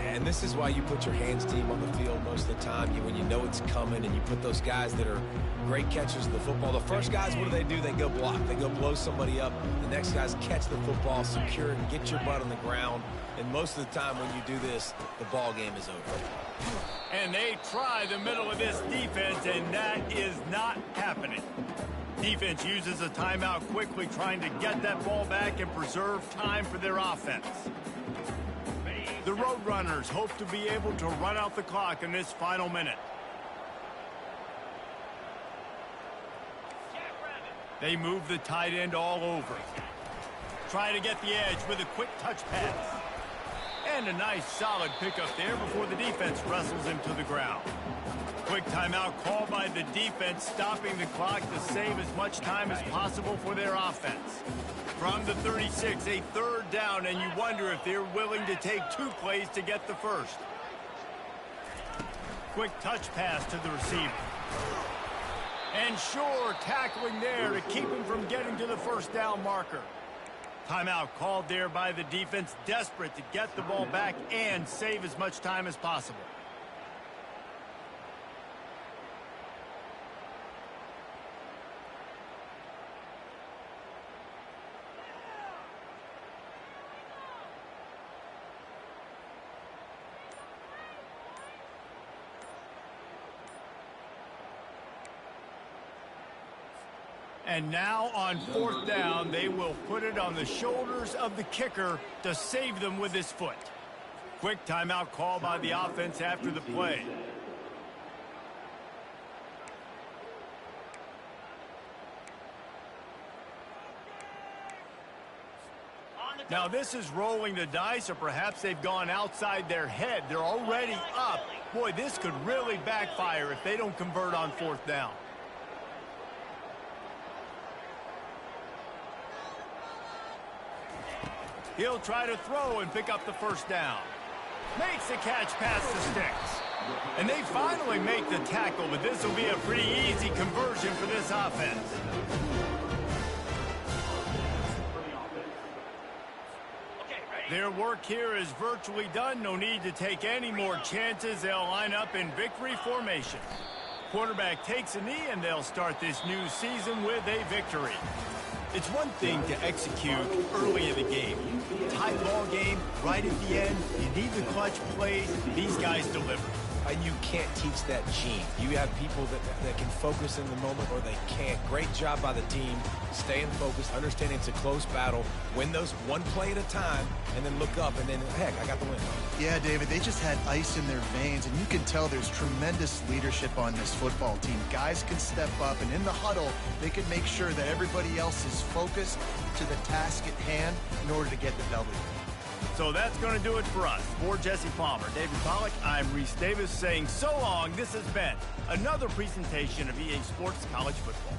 And this is why you put your hands team on the field most of the time. When you know it's coming and you put those guys that are great catchers of the football. The first guys, what do? They go block. They go blow somebody up. The next guys catch the football, secure it, and get your butt on the ground. And most of the time when you do this, the ball game is over. And they try the middle of this defense, and that is not happening. Defense uses a timeout quickly, trying to get that ball back and preserve time for their offense. The Roadrunners hope to be able to run out the clock in this final minute. They move the tight end all over. Try to get the edge with a quick touch pass. And a nice solid pickup there before the defense wrestles him to the ground. Quick timeout called by the defense, stopping the clock to save as much time as possible for their offense. From the 36, a 3rd down, and you wonder if they're willing to take 2 plays to get the first. Quick touch pass to the receiver. And sure, tackling there to keep him from getting to the 1st down marker. Timeout called there by the defense, desperate to get the ball back and save as much time as possible. And now on 4th down, they will put it on the shoulders of the kicker to save them with his foot. Quick timeout call by the offense after the play. Now this is rolling the dice, or perhaps they've gone outside their head. They're already up. Boy, this could really backfire if they don't convert on 4th down. He'll try to throw and pick up the 1st down. Makes the catch past the sticks. And they finally make the tackle, but this will be a pretty easy conversion for this offense. Their work here is virtually done. No need to take any more chances. They'll line up in victory formation. Quarterback takes a knee, and they'll start this new season with a victory. It's one thing to execute early in the game. Tight ball game, right at the end. You need the clutch plays. These guys deliver. And you can't teach that gene. You have people that can focus in the moment, or they can't. Great job by the team, staying focused, understanding it's a close battle, win those one play at a time, and then look up, and then, heck, I got the win. Yeah, David, they just had ice in their veins, and you can tell there's tremendous leadership on this football team. Guys can step up, and in the huddle, they can make sure that everybody else is focused to the task at hand in order to get the W. So that's going to do it for us. For Jesse Palmer, David Pollack, I'm Reese Davis saying so long. This has been another presentation of EA Sports College Football.